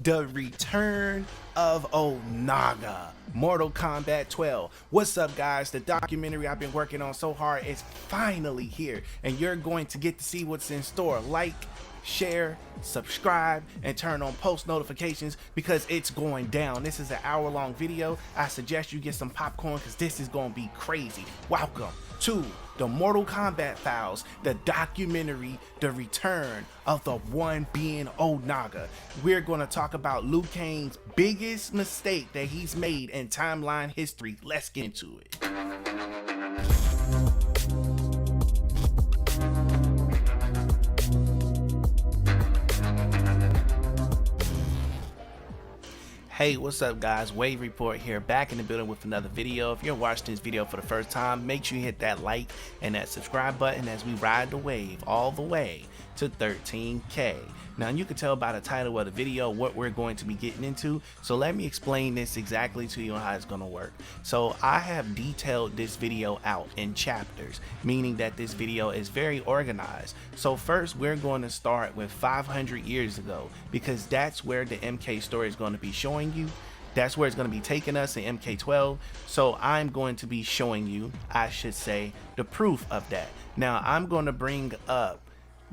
The return of Onaga, Mortal Kombat 12. What's up, guys? The documentary I've been working on so hard is finally here, and you're going to get to see what's in store. Like, share, subscribe, and turn on post notifications because it's going down. This is an hour-long video. I suggest you get some popcorn because this is going to be crazy. Welcome to the Mortal Kombat Files, the documentary, the return of the one being Onaga. We're going to talk about Liu Kang's biggest mistake that he's made in timeline history. Let's get into it. Hey, what's up, guys? Wave Report here, back in the building with another video. If you're watching this video for the first time, make sure you hit that like and that subscribe button as we ride the wave all the way to 13K. Now, you can tell by the title of the video what we're going to be getting into, so let me explain this exactly to you on how it's going to work. So I have detailed this video out in chapters, meaning that this video is very organized. So first, we're going to start with 500 years ago, because that's where the MK story is going to be showing you. That's where it's going to be taking us in MK12. So I'm going to be showing you, I should say, the proof of that. Now, I'm going to bring up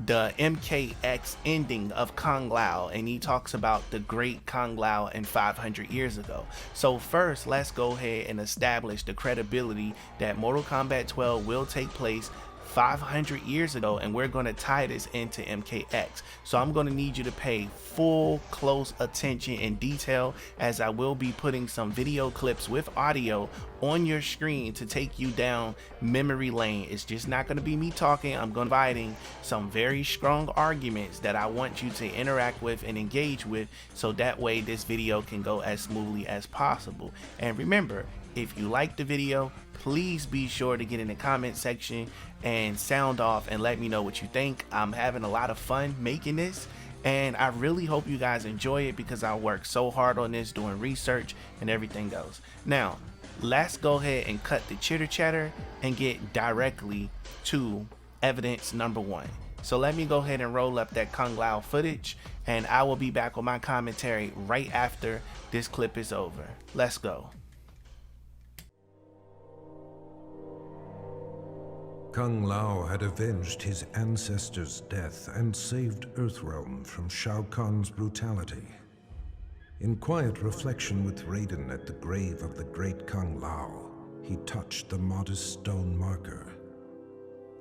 the MKX ending of Kung Lao, and he talks about the great Kung Lao in 500 years ago. So first, let's go ahead and establish the credibility that Mortal Kombat 12 will take place 500 years ago, and we're going to tie this into MKX. So I'm going to need you to pay full close attention in detail, as I will be putting some video clips with audio on your screen to take you down memory lane. It's just not going to be me talking. I'm going to be providing some very strong arguments that I want you to interact with and engage with, so that way this video can go as smoothly as possible. And remember, if you like the video, please be sure to get in the comment section and sound off and let me know what you think. I'm having a lot of fun making this, and I really hope you guys enjoy it because I worked so hard on this doing research and everything else. Now, let's go ahead and cut the chitter chatter and get directly to evidence number one. So let me go ahead and roll up that Kung Lao footage, and I will be back with my commentary right after this clip is over. Let's go. Kung Lao had avenged his ancestor's death and saved Earthrealm from Shao Kahn's brutality. In quiet reflection with Raiden at the grave of the great Kung Lao, he touched the modest stone marker.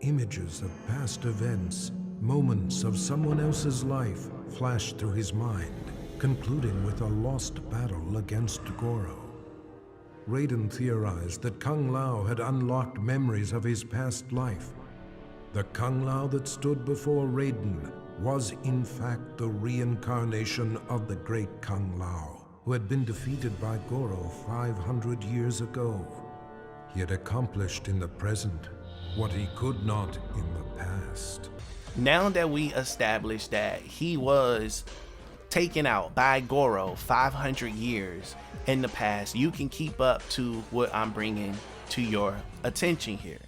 Images of past events, moments of someone else's life, flashed through his mind, concluding with a lost battle against Goro. Raiden theorized that Kung Lao had unlocked memories of his past life. The Kung Lao that stood before Raiden was in fact the reincarnation of the great Kung Lao, who had been defeated by Goro 500 years ago. He had accomplished in the present what he could not in the past. Now that we established that he was taken out by Goro 500 years in the past, you can keep up to what I'm bringing to your attention here.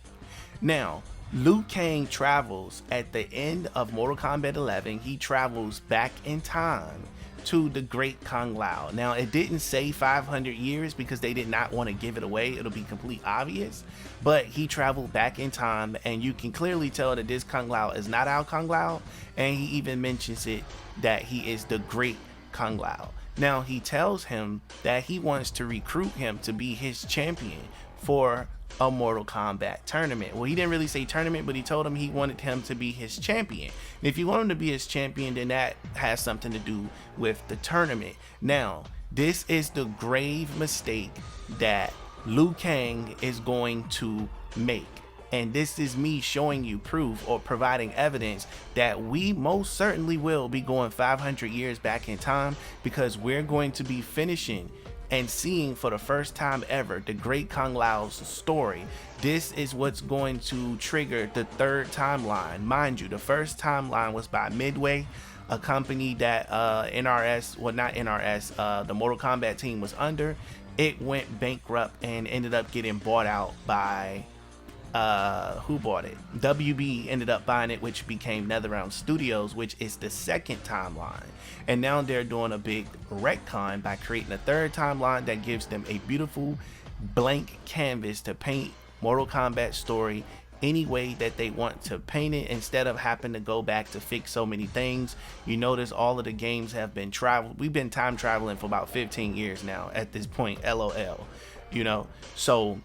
Now, Liu Kang travels at the end of Mortal Kombat 11. He travels back in time to the great Kung Lao. Now, it didn't say 500 years because they did not want to give it away. It'll be complete obvious, but he traveled back in time, and you can clearly tell that this Kung Lao is not our Kung Lao, and he even mentions it that he is the great Kung Lao. Now, he tells him that he wants to recruit him to be his champion for a Mortal Kombat tournament. Well, he didn't really say tournament, but he told him he wanted him to be his champion. And if you want him to be his champion, then that has something to do with the tournament. Now, this is the grave mistake that Liu Kang is going to make. And this is me showing you proof or providing evidence that we most certainly will be going 500 years back in time, because we're going to be finishing and seeing for the first time ever the great Kung Lao's story. This is what's going to trigger the third timeline. Mind you, the first timeline was by Midway, a company that NRS, well, not NRS, the Mortal Kombat team was under. It went bankrupt and ended up getting bought out by who bought it? WB ended up buying it, which became Netherrealm Studios, which is the second timeline. And now they're doing a big retcon by creating a third timeline that gives them a beautiful blank canvas to paint Mortal Kombat story any way that they want to paint it, instead of having to go back to fix so many things. You notice all of the games have been traveled. We've been time traveling for about 15 years now at this point, LOL, you know. So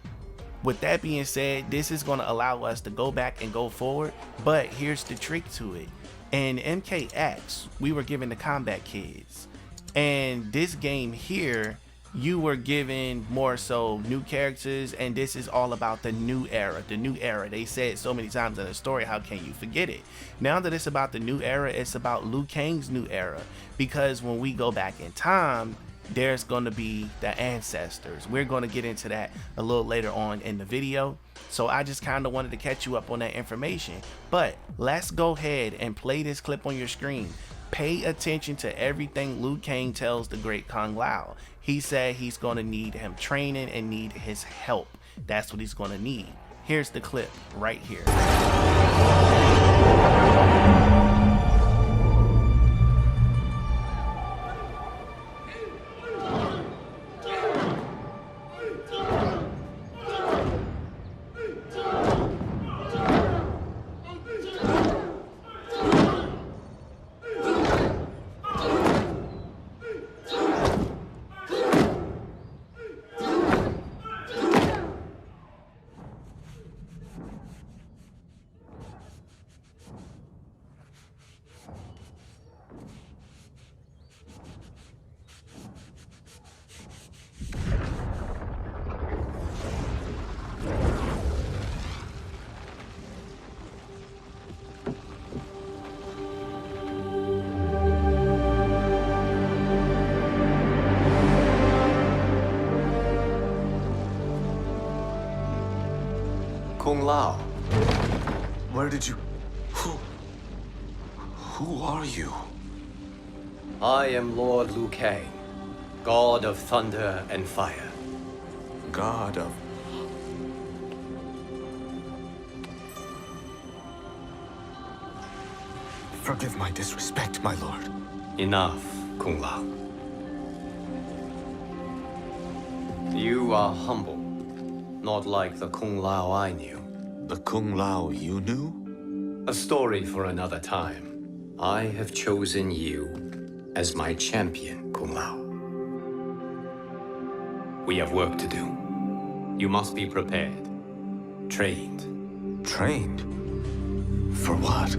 with that being said, this is going to allow us to go back and go forward. But here's the trick to it. In MKX, we were given the combat kids, and this game here, you were given more so new characters, and this is all about the new era. The new era, they said so many times in the story, how can you forget it? Now that it's about the new era, it's about Liu Kang's new era, because when we go back in time, there's going to be the ancestors. We're going to get into that a little later on in the video, so I just kind of wanted to catch you up on that information. But let's go ahead and play this clip on your screen. Pay attention to everything Liu Kang tells the great Kung Lao. He said he's going to need him training and need his help. That's what he's going to need. Here's the clip right here. Kung Lao, where did you... Who are you? I am Lord Liu Kang, God of Thunder and Fire. God of... Forgive my disrespect, my lord. Enough, Kung Lao. You are humble, not like the Kung Lao I knew. The Kung Lao you knew? A story for another time. I have chosen you as my champion, Kung Lao. We have work to do. You must be prepared. Trained. Trained? For what?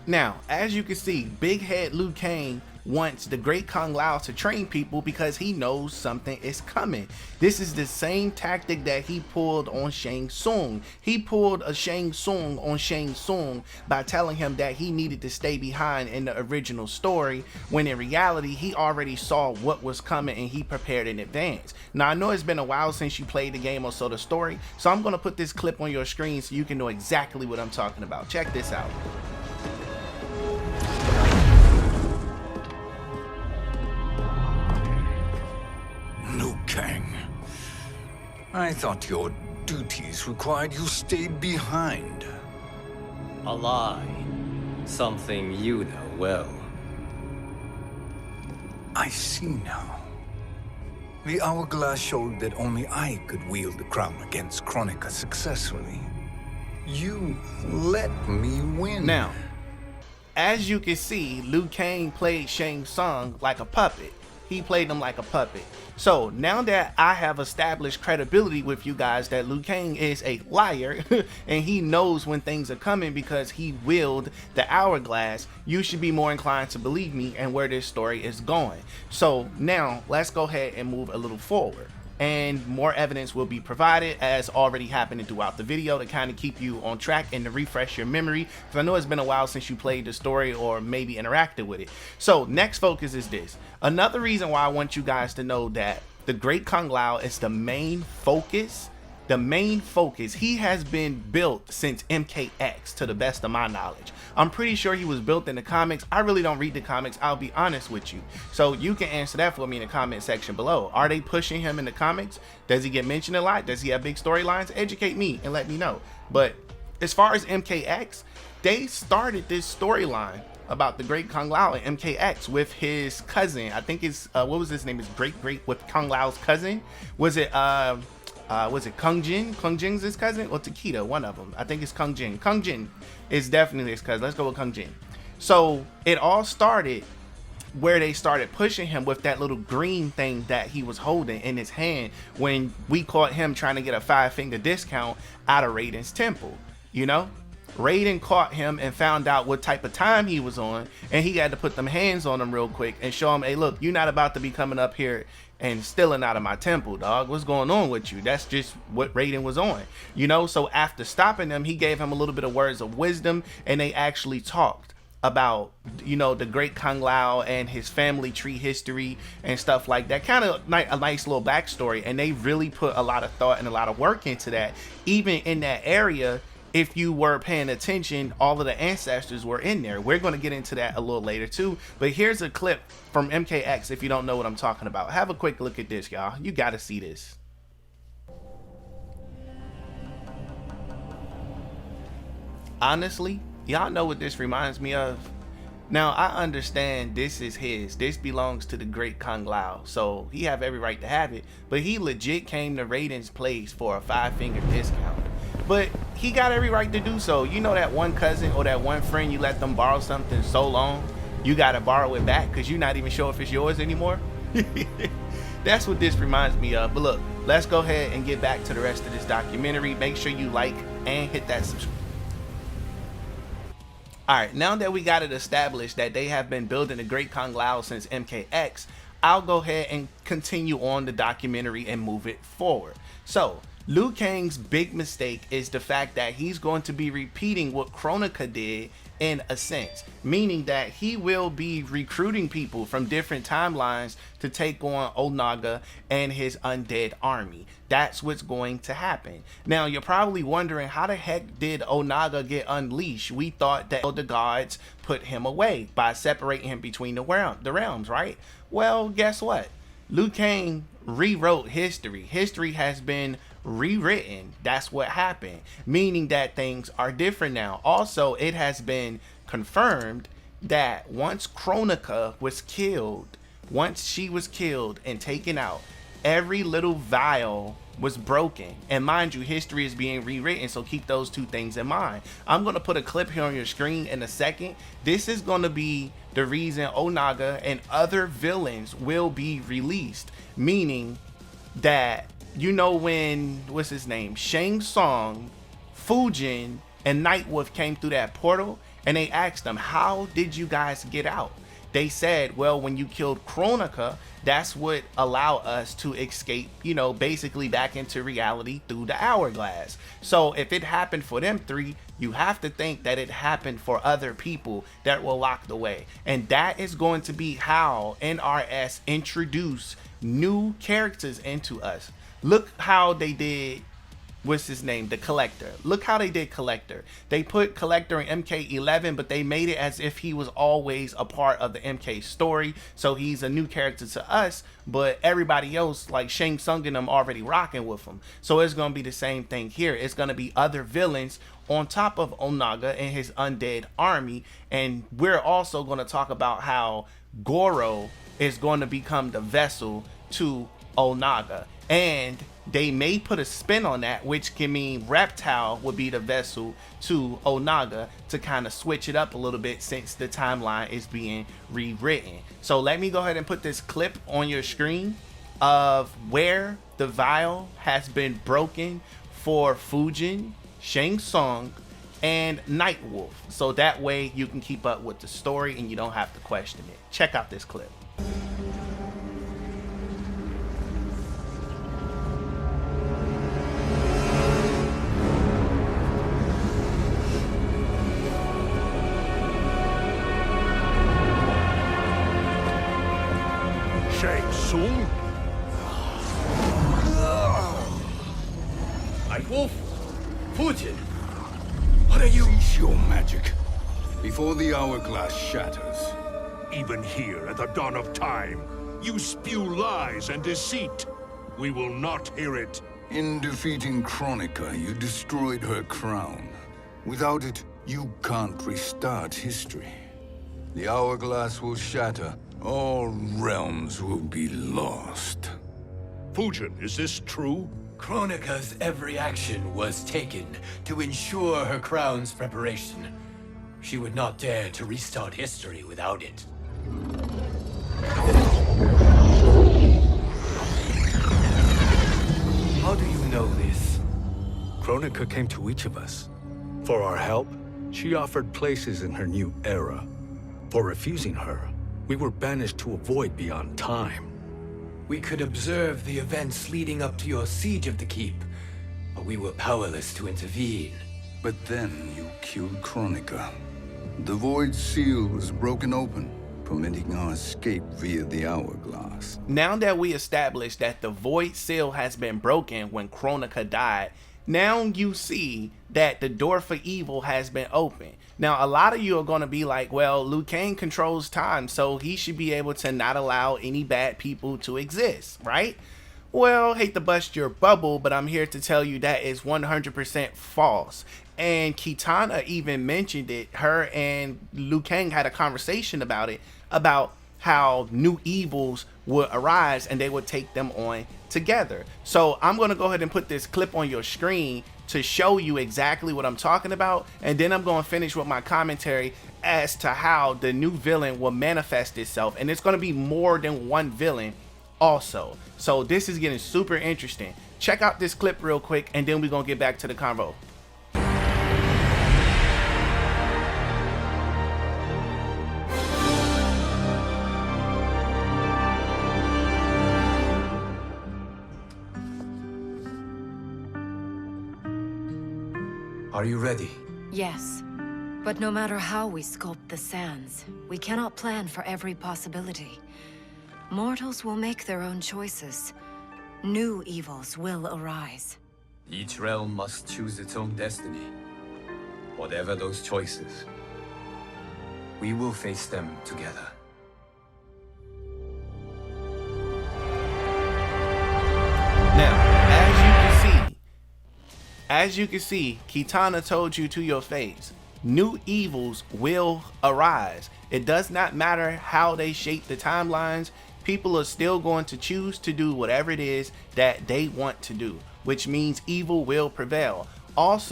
Now, as you can see, Big Head Liu Kang wants the great Kung Lao to train people because he knows something is coming. This is the same tactic that he pulled on Shang Tsung. He pulled a Shang Tsung on Shang Tsung by telling him that he needed to stay behind in the original story, when in reality he already saw what was coming and he prepared in advance. Now I know it's been a while since you played the game or saw the story, so I'm going to put this clip on your screen so you can know exactly what I'm talking about. Check this out. Liu Kang, I thought your duties required you stayed behind. A lie. Something you know well. I see now. The hourglass showed that only I could wield the crown against Kronika successfully. You let me win. Now, as you can see, Liu Kang played Shang Tsung like a puppet. He played him like a puppet. So now that I have established credibility with you guys that Liu Kang is a liar and he knows when things are coming because he willed the hourglass, you should be more inclined to believe me and where this story is going. So now let's go ahead and move a little forward, and more evidence will be provided, as already happening throughout the video, to kind of keep you on track and to refresh your memory, because I know it's been a while since you played the story or maybe interacted with it. So next focus is this. Another reason why I want you guys to know that the great Kung Lao is the main focus the main focus, he has been built since MKX to the best of my knowledge. I'm pretty sure he was built in the comics. I really don't read the comics, I'll be honest with you. So you can answer that for me in the comment section below. Are they pushing him in the comics? Does he get mentioned a lot? Does he have big storylines? Educate me and let me know. But as far as MKX, they started this storyline about the great Kung Lao and MKX with his cousin. I think it's what was his name? His great with Kung Lao's cousin. Was it Kung Jin? Kung Jin's his cousin or Takeda? One of them. I think it's Kung Jin. Kung Jin is definitely his cousin. Let's go with Kung Jin. So it all started where they started pushing him with that little green thing that he was holding in his hand when we caught him trying to get a 5-finger discount out of Raiden's temple. You know, Raiden caught him and found out what type of time he was on, and he had to put them hands on him real quick and show him, hey, look, you're not about to be coming up here and stealing out of my temple, dog. What's going on with you? That's just what Raiden was on, you know. So after stopping him, he gave him a little bit of words of wisdom, and they actually talked about, you know, the great Kung Lao and his family tree history and stuff like that. Kind of like a nice little backstory, and they really put a lot of thought and a lot of work into that. Even in that area, if you were paying attention, all of the ancestors were in there. We're going to get into that a little later too, but here's a clip from MKX if you don't know what I'm talking about. Have a quick look at this, y'all. You got to see this. Honestly, y'all know what this reminds me of? Now, I understand this is his. This belongs to the great Kung Lao, so he have every right to have it, but he legit came to Raiden's place for a 5-finger discount. But he got every right to do so. You know that one cousin or that one friend you let them borrow something so long, you gotta borrow it back because you're not even sure if it's yours anymore? That's what this reminds me of. But look, let's go ahead and get back to the rest of this documentary. Make sure you like and hit that subscribe. Alright, now that we got it established that they have been building the great Kung Lao since MKX, I'll go ahead and continue on the documentary and move it forward. So, Liu Kang's big mistake is the fact that he's going to be repeating what Kronika did in a sense, meaning that he will be recruiting people from different timelines to take on Onaga and his undead army. That's what's going to happen. Now, you're probably wondering, how the heck did Onaga get unleashed? We thought that the gods put him away by separating him between the realms, right? Well, guess what? Liu Kang rewrote history. History has been rewritten. That's what happened, meaning that things are different now. Also, it has been confirmed that once Kronika was killed, once she was killed and taken out, every little vial was broken. And mind you, history is being rewritten, so keep those two things in mind. I'm going to put a clip here on your screen in a second. This is going to be the reason Onaga and other villains will be released, meaning that, you know, when, what's his name, Shang Tsung, Fujin, and Nightwolf came through that portal, and they asked them, how did you guys get out? They said, well, when you killed Kronika, that's what allowed us to escape, you know, basically back into reality through the hourglass. So if it happened for them three, you have to think that it happened for other people that were locked away. And that is going to be how NRS introduce new characters into us. Look how they did, what's his name, the Collector. Look how they did Collector. They put Collector in MK11, but they made it as if he was always a part of the MK story. So he's a new character to us, but everybody else, like Shang Tsung and them, already rocking with him. So it's going to be the same thing here. It's going to be other villains on top of Onaga and his undead army. And we're also going to talk about how Goro is going to become the vessel to Onaga. And they may put a spin on that, which can mean Reptile would be the vessel to Onaga to kind of switch it up a little bit since the timeline is being rewritten. So let me go ahead and put this clip on your screen of where the vial has been broken for Fujin, Shang Tsung, and Nightwolf. So that way you can keep up with the story and you don't have to question it. Check out this clip. Shang Tsung? Wolf! Fujin! What are you? Cease your magic before the hourglass shatters. Even here at the dawn of time, you spew lies and deceit. We will not hear it. In defeating Kronika, you destroyed her crown. Without it, you can't restart history. The hourglass will shatter. All realms will be lost. Fujin, is this true? Kronika's every action was taken to ensure her crown's preparation. She would not dare to restart history without it. How do you know this? Kronika came to each of us. For our help, she offered places in her new era. For refusing her, we were banished to a void beyond time. We could observe the events leading up to your siege of the keep, but we were powerless to intervene. But then you killed Kronika. The void seal was broken open, permitting our escape via the hourglass. Now that we established that the void seal has been broken when Kronika died, now you see that the door for evil has been opened. Now, a lot of you are going to be like, well, Liu Kang controls time, so he should be able to not allow any bad people to exist, right? Well, hate to bust your bubble, but I'm here to tell you that is 100% false. And Kitana even mentioned it. Her and Liu Kang had a conversation about it, about how new evils would arise and they would take them on together. So I'm going to go ahead and put this clip on your screen to show you exactly what I'm talking about, and then I'm going to finish with my commentary as to how the new villain will manifest itself, and it's going to be more than one villain also. So this is getting super interesting. Check out this clip real quick, and then we're going to get back to the convo. Are you ready? Yes. But no matter how we sculpt the sands, we cannot plan for every possibility. Mortals will make their own choices. New evils will arise. Each realm must choose its own destiny. Whatever those choices, we will face them together. Now, as you can see, Kitana told you to your face, new evils will arise. It does not matter how they shape the timelines. People are still going to choose to do whatever it is that they want to do, which means evil will prevail. Also,